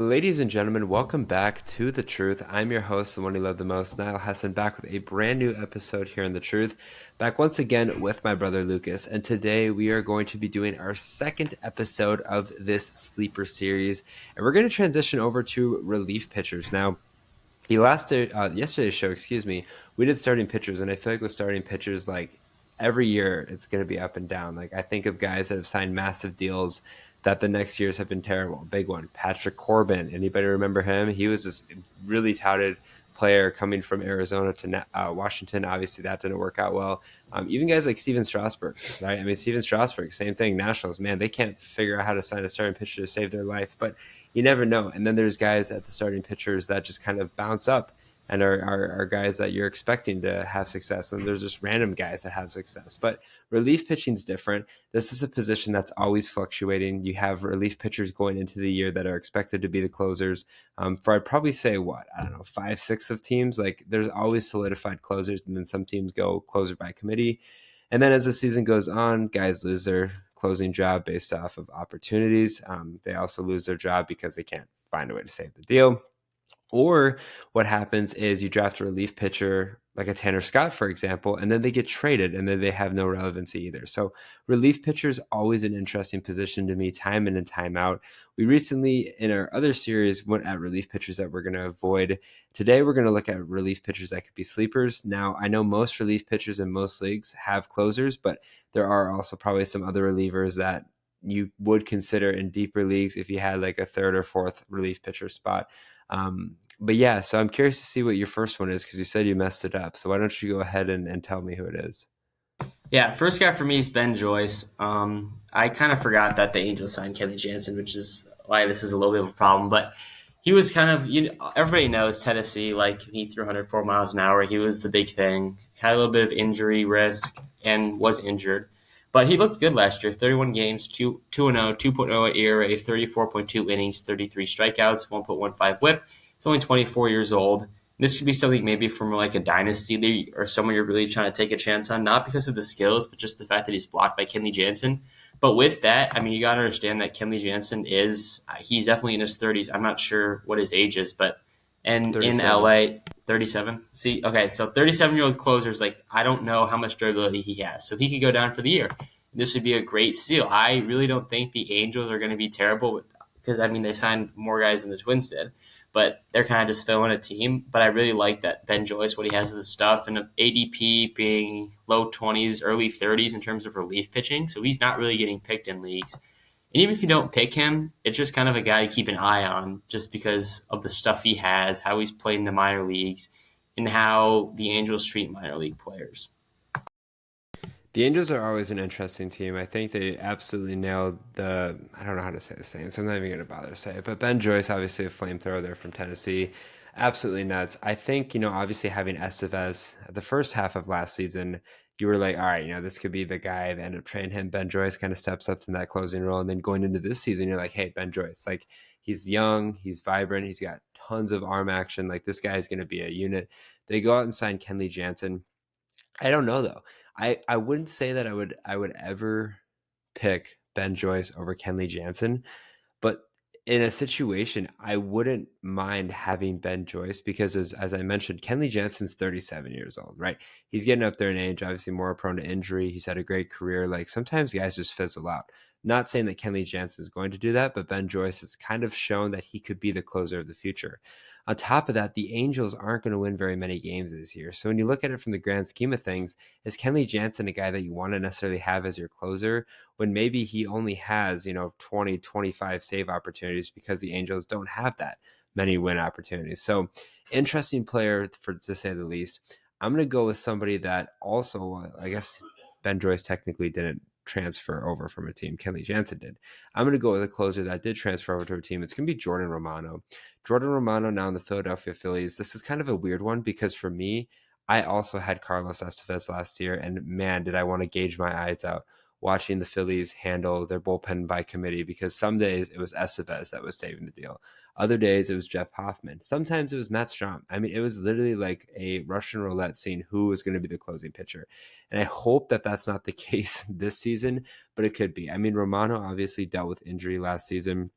Ladies and gentlemen, welcome back to The Truth. I'm your host, the one you love the most, Niall Hassan, back with a brand new episode here in The Truth. Back once again with my brother Lucas, and today we are going to be doing our second episode of this sleeper series, and we're going to transition over to relief pitchers. Now, yesterday's show, we did starting pitchers, and I feel like with starting pitchers, like every year, it's going to be up and down. Like I think of guys that have signed massive deals that the next years have been terrible. Big one, Patrick Corbin. Anybody remember him? He was this really touted player coming from Arizona to Washington. Obviously, that didn't work out well. Even guys like Steven Strasburg, right? I mean, Steven Strasburg, same thing. Nationals, man, they can't figure out how to sign a starting pitcher to save their life, but you never know. And then there's guys at the starting pitchers that just kind of bounce up and are guys that you're expecting to have success. And there's just random guys that have success. But relief pitching is different. This is a position that's always fluctuating. You have relief pitchers going into the year that are expected to be the closers. For I'd probably say I don't know, 5-6 of teams. Like there's always solidified closers, and then some teams go closer by committee. And then as the season goes on, guys lose their closing job based off of opportunities. They also lose their job because they can't find a way to save the deal. Or what happens is you draft a relief pitcher like a Tanner Scott, for example, and then they get traded and then they have no relevancy either. So relief pitcher is always an interesting position to me, time in and time out. We recently, in our other series, went at relief pitchers that we're going to avoid. Today, we're going to look at relief pitchers that could be sleepers. Now, I know most relief pitchers in most leagues have closers, but there are also probably some other relievers that you would consider in deeper leagues if you had like a third or fourth relief pitcher spot. But yeah, so I'm curious to see what your first one is because you said you messed it up. So why don't you go ahead and tell me who it is? Yeah, first guy for me is Ben Joyce. I kind of forgot that the Angels signed Kenley Jansen, which is why this is a little bit of a problem. But he was kind of, everybody knows Tennessee, like he threw 104 miles an hour. He was the big thing. Had a little bit of injury risk and was injured. But he looked good last year. 31 games, 2-0, 2.0 ERA, 34.2 innings, 33 strikeouts, 1.15 whip. He's only 24 years old. This could be something maybe from like a dynasty league or someone you're really trying to take a chance on, not because of the skills, but just the fact that he's blocked by Kenley Jansen. But with that, I mean, you got to understand that Kenley Jansen he's definitely in his 30s. I'm not sure what his age is, but and in 37. LA, 37. See, okay, so 37-year-old closers, like I don't know how much durability he has, so he could go down for the year. This would be a great steal. I really don't think the Angels are going to be terrible because I mean they signed more guys than the Twins did, but they're kind of just filling a team. But I really like that Ben Joyce, what he has of the stuff, and ADP being low 20s, early 30s in terms of relief pitching. So he's not really getting picked in leagues. And even if you don't pick him, it's just kind of a guy to keep an eye on just because of the stuff he has, how he's played in the minor leagues, and how the Angels treat minor league players. The Angels are always an interesting team. I think they absolutely nailed I don't know how to say this thing, so I'm not even going to bother to say it. But Ben Joyce, obviously a flamethrower there from Tennessee. Absolutely nuts. I think, obviously having Estevez the first half of last season, you were like, all right, this could be the guy that ended up trading him. Ben Joyce kind of steps up in that closing role. And then going into this season, you're like, hey, Ben Joyce, like he's young, he's vibrant, he's got tons of arm action. Like this guy is going to be a unit. They go out and sign Kenley Jansen. I don't know though. I wouldn't say that I would ever pick Ben Joyce over Kenley Jansen, but in a situation, I wouldn't mind having Ben Joyce because as I mentioned, Kenley Jansen's 37 years old, right? He's getting up there in age, obviously more prone to injury. He's had a great career. Like sometimes guys just fizzle out. Not saying that Kenley Jansen is going to do that, but Ben Joyce has kind of shown that he could be the closer of the future. On top of that, the Angels aren't going to win very many games this year. So when you look at it from the grand scheme of things, is Kenley Jansen a guy that you want to necessarily have as your closer when maybe he only has, 20, 25 save opportunities because the Angels don't have that many win opportunities. So interesting player to say the least. I'm going to go with somebody that also, I guess Ben Joyce technically didn't transfer over from a team. Kenley Jansen did. I'm going to go with a closer that did transfer over to a team. It's going to be Jordan Romano. Jordan Romano now in the Philadelphia Phillies. This is kind of a weird one because for me, I also had Carlos Estevez last year, and man, did I want to gauge my eyes out watching the Phillies handle their bullpen by committee because some days it was Estevez that was saving the deal. Other days it was Jeff Hoffman. Sometimes it was Matt Strom. I mean, it was literally like a Russian roulette seeing who was going to be the closing pitcher. And I hope that that's not the case this season, but it could be. I mean, Romano obviously dealt with injury last season.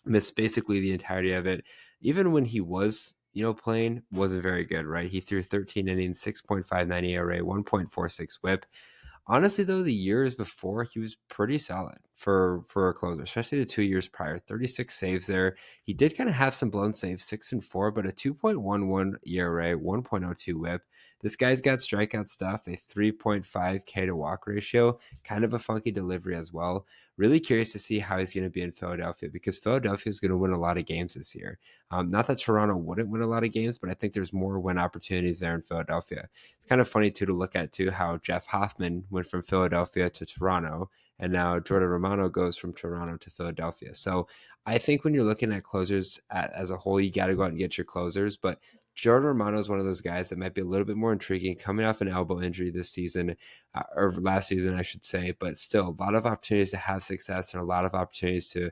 missed basically the entirety of it. Even when he was, playing, wasn't very good, right? He threw 13 innings, 6.59 ERA, 1.46 WHIP. Honestly, though, the years before he was pretty solid for a closer, especially the 2 years prior. 36 saves there. He did kind of have some blown saves, 6-4, but a 2.11 ERA, 1.02 WHIP. This guy's got strikeout stuff, a 3.5 K to walk ratio, kind of a funky delivery as well. Really curious to see how he's going to be in Philadelphia, because Philadelphia is going to win a lot of games this year. Not that Toronto wouldn't win a lot of games, but I think there's more win opportunities there in Philadelphia. It's kind of funny too to look at too how Jeff Hoffman went from Philadelphia to Toronto, and now Jordan Romano goes from Toronto to Philadelphia. So I think when you're looking at closers as a whole, you got to go out and get your closers. But Jordan Romano is one of those guys that might be a little bit more intriguing, coming off an elbow injury this season, or last season, I should say. But still, a lot of opportunities to have success and a lot of opportunities to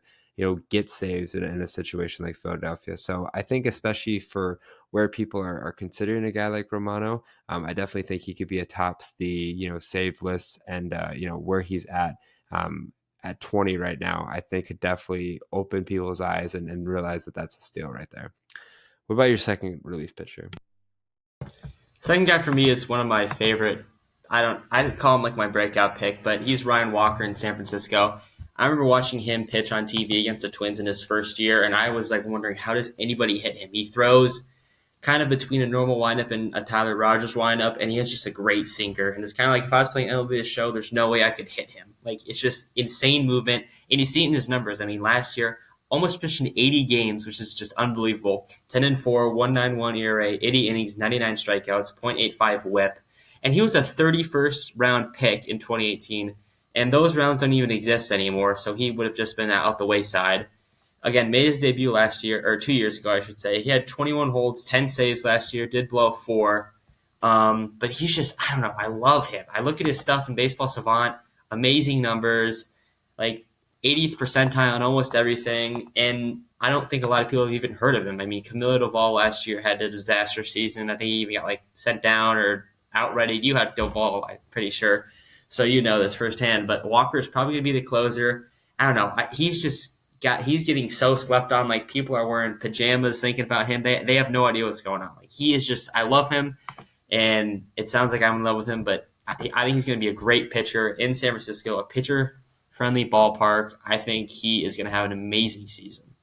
get saves in a situation like Philadelphia. So I think especially for where people are considering a guy like Romano, I definitely think he could be atop the save list, and where he's at 20 right now, I think could definitely open people's eyes and realize that that's a steal right there. What about your second relief pitcher? Second guy for me is one of my favorite. I didn't call him like my breakout pick, but he's Ryan Walker in San Francisco. I remember watching him pitch on TV against the Twins in his first year, and I was like wondering, how does anybody hit him? He throws kind of between a normal windup and a Tyler Rogers windup, and he has just a great sinker. And it's kind of like if I was playing MLB The Show, there's no way I could hit him. Like, it's just insane movement, and you see it in his numbers. I mean, last year, almost pitched in 80 games, which is just unbelievable. 10-4, 191 ERA, 80 innings, 99 strikeouts, .85 WHIP, and he was a 31st round pick in 2018. And those rounds don't even exist anymore, so he would have just been out the wayside. Again, made his debut last year, or 2 years ago, I should say. He had 21 holds, 10 saves last year, did blow 4. But he's just, I don't know, I love him. I look at his stuff in Baseball Savant, amazing numbers, like 80th percentile on almost everything. And I don't think a lot of people have even heard of him. I mean, Camilo Doval last year had a disaster season. I think he even got like sent down or outrighted. You had Doval, I'm pretty sure. So you know this firsthand. But Walker's probably going to be the closer. I don't know. He's getting so slept on. Like, people are wearing pajamas thinking about him. They have no idea what's going on. Like, he is just, I love him, and it sounds like I'm in love with him. But I think he's going to be a great pitcher in San Francisco, a pitcher friendly ballpark. I think he is going to have an amazing season.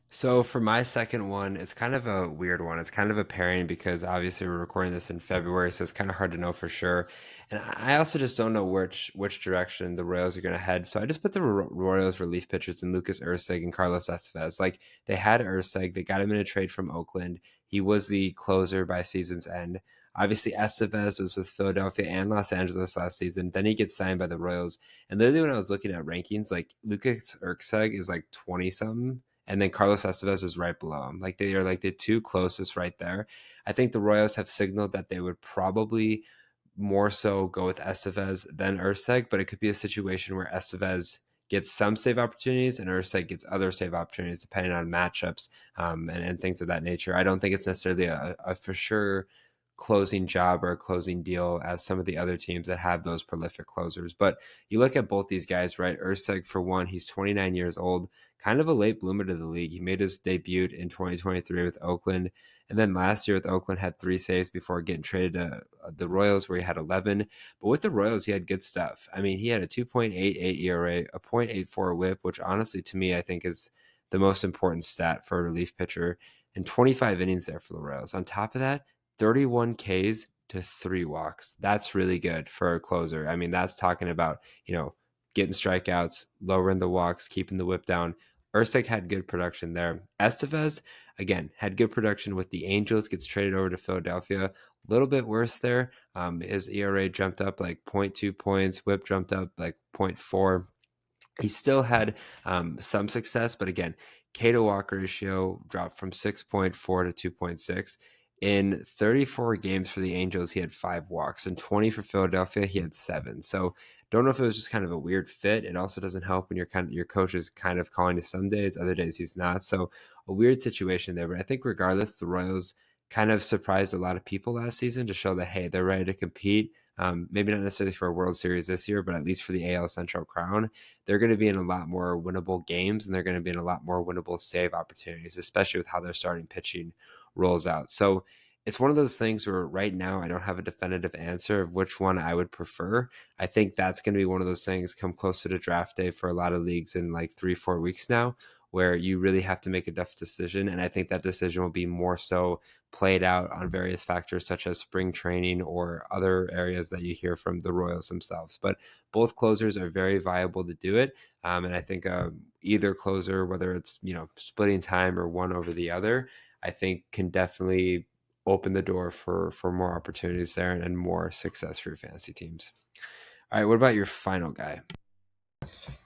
So for my second one, it's kind of a weird one. It's kind of a pairing because obviously we're recording this in February, so it's kind of hard to know for sure. And I also just don't know which direction the Royals are going to head. So I just put the Royals relief pitchers in Lucas Erceg and Carlos Estevez. Like, they had Erceg, they got him in a trade from Oakland. He was the closer by season's end. Obviously, Estevez was with Philadelphia and Los Angeles last season. Then he gets signed by the Royals. And literally, when I was looking at rankings, like, Lucas Erceg is like 20 something, and then Carlos Estevez is right below him. Like, they are like the two closest right there. I think the Royals have signaled that they would probably more so go with Estevez than Erceg, but it could be a situation where Estevez gets some save opportunities and Erceg gets other save opportunities depending on matchups, and things of that nature. I don't think it's necessarily a for sure closing job or a closing deal as some of the other teams that have those prolific closers. But you look at both these guys, right? Erceg, for one, he's 29 years old, kind of a late bloomer to the league. He made his debut in 2023 with Oakland. And then last year with Oakland had 3 saves before getting traded to the Royals, where he had 11. But with the Royals, he had good stuff. I mean, he had a 2.88 ERA, a .84 WHIP, which honestly to me I think is the most important stat for a relief pitcher, and 25 innings there for the Royals. On top of that, 31 Ks to 3 walks. That's really good for a closer. I mean, that's talking about, getting strikeouts, lowering the walks, keeping the whip down. Erceg had good production there. Estevez, again, had good production with the Angels, gets traded over to Philadelphia. A little bit worse there. His ERA jumped up like zero point 0.2 points, whip jumped up like 0.4. He still had some success, but again, K to walk ratio dropped from 6.4 to 2.6. In 34 games for the Angels, he had 5 walks. In 20 for Philadelphia, he had 7. So don't know if it was just kind of a weird fit. It also doesn't help when your coach is kind of calling you some days, other days he's not. So a weird situation there. But I think regardless, the Royals kind of surprised a lot of people last season to show that, hey, they're ready to compete. maybe not necessarily for a World Series this year, but at least for the AL Central crown, they're going to be in a lot more winnable games and they're going to be in a lot more winnable save opportunities, especially with how their starting pitching rolls out. So it's one of those things where right now I don't have a definitive answer of which one I would prefer. I think that's going to be one of those things come closer to draft day for a lot of leagues in like 3-4 weeks now, where you really have to make a tough decision. And I think that decision will be more so played out on various factors such as spring training or other areas that you hear from the Royals themselves. But both closers are very viable to do it. And I think either closer, whether it's, splitting time or one over the other, I think can definitely open the door for more opportunities there and more success for your fantasy teams. All right, what about your final guy?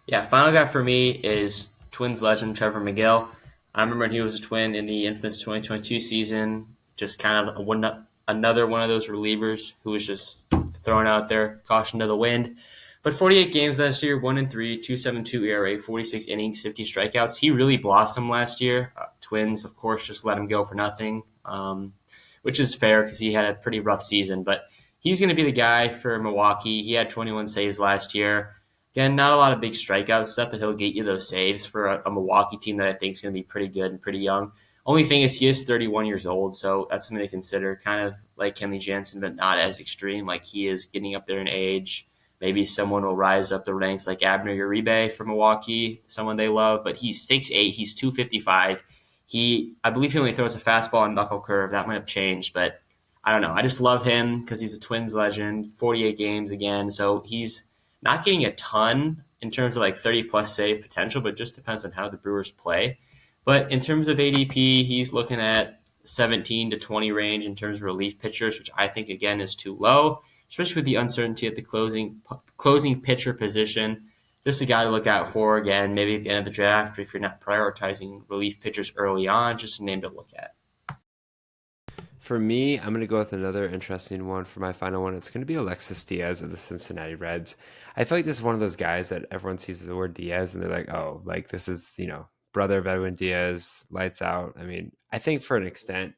Yeah, final guy for me is Twins legend Trevor Megill. I remember when he was a Twin in the infamous 2022 season, just kind of another one of those relievers who was just thrown out there, caution to the wind. But 48 games last year, 1-3, 2.72 ERA, 46 innings, 50 strikeouts. He really blossomed last year. Twins, of course, just let him go for nothing, which is fair because he had a pretty rough season. But he's going to be the guy for Milwaukee. He had 21 saves last year. Again, not a lot of big strikeout stuff, but he'll get you those saves for a Milwaukee team that I think is going to be pretty good and pretty young. Only thing is he is 31 years old, so that's something to consider. Kind of like Kenley Jansen, but not as extreme. Like he is getting up there in age. Maybe someone will rise up the ranks like Abner Uribe from Milwaukee, someone they love, but he's 6'8", he's 255. I believe he only throws a fastball and knuckle curve. That might have changed, but I don't know. I just love him because he's a Twins legend, 48 games again, so he's not getting a ton in terms of like 30-plus save potential, but it just depends on how the Brewers play. But in terms of ADP, he's looking at 17 to 20 range in terms of relief pitchers, which I think, again, is too low, especially with the uncertainty at the closing pitcher position. Just a guy to look out for, again, maybe at the end of the draft, if you're not prioritizing relief pitchers early on, just a name to look at. For me, I'm going to go with another interesting one for my final one. It's going to be Alexis Diaz of the Cincinnati Reds. I feel like this is one of those guys that everyone sees the word Diaz and they're like, oh, like this is, brother of Edwin Diaz, lights out. I mean, I think for an extent,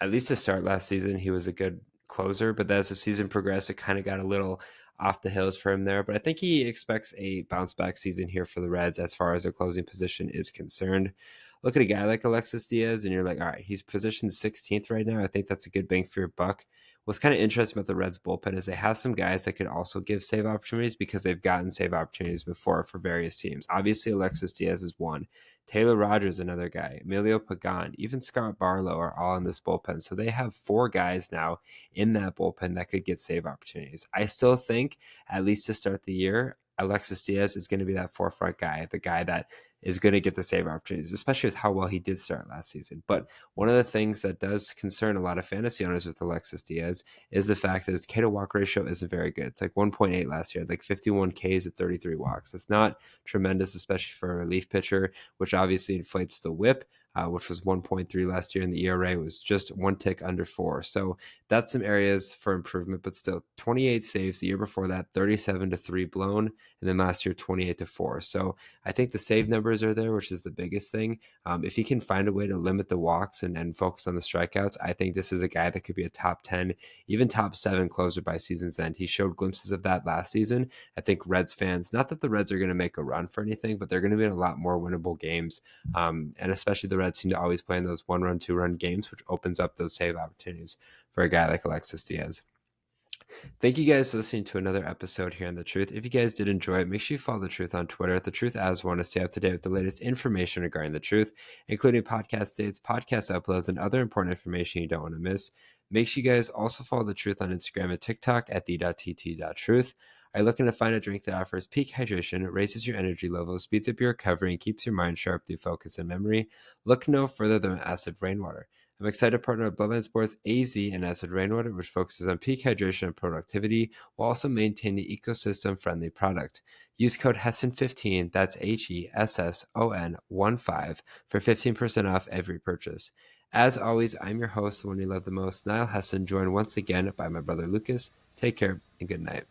at least to start last season, he was a good closer, but as the season progressed, it kind of got a little off the hills for him there. But I think he expects a bounce back season here for the Reds as far as their closing position is concerned. Look at a guy like Alexis Diaz, and you're like, all right, he's positioned 16th right now. I think that's a good bang for your buck. What's kind of interesting about the Reds bullpen is they have some guys that could also give save opportunities because they've gotten save opportunities before for various teams. Obviously, Alexis Diaz is one. Taylor Rogers, another guy. Emilio Pagan, even Scott Barlow are all in this bullpen. So they have 4 guys now in that bullpen that could get save opportunities. I still think, at least to start the year, Alexis Diaz is going to be that forefront guy, the guy that is going to get the save opportunities, especially with how well he did start last season. But one of the things that does concern a lot of fantasy owners with Alexis Diaz is the fact that his K to walk ratio isn't very good. It's like 1.8 last year, like 51 Ks at 33 walks. It's not tremendous, especially for a relief pitcher, which obviously inflates the whip, which was 1.3 last year, and the ERA was just one tick under 4. So that's some areas for improvement, but still 28 saves. The year before that, 37 to 3 blown, and then last year 28 to 4. So I think the save numbers are there, which is the biggest thing. If he can find a way to limit the walks and focus on the strikeouts, I think this is a guy that could be a top 10, even top 7 closer by season's end. He showed glimpses of that last season. I think Reds fans, not that the Reds are going to make a run for anything, but they're going to be in a lot more winnable games. And especially the Reds seem to always play in those 1-run, 2-run games, which opens up those save opportunities for a guy like Alexis Diaz. Thank you guys for listening to another episode here on The Truth. If you guys did enjoy it, make sure you follow The Truth on Twitter at The Truth as one to stay up to date with the latest information regarding The Truth, including podcast dates, podcast uploads, and other important information you don't want to miss. Make sure you guys also follow The Truth on Instagram and TikTok at the.tt.truth. Are you looking to find a drink that offers peak hydration, raises your energy levels, speeds up your recovery, and keeps your mind sharp through focus and memory? Look no further than Acid Rainwater. I'm excited to partner with Bloodline Sports AZ and Acid Rainwater, which focuses on peak hydration and productivity while also maintaining the ecosystem-friendly product. Use code HESSON15, that's HESSON15, for 15% off every purchase. As always, I'm your host, the one you love the most, Niall Hesson, joined once again by my brother Lucas. Take care and good night.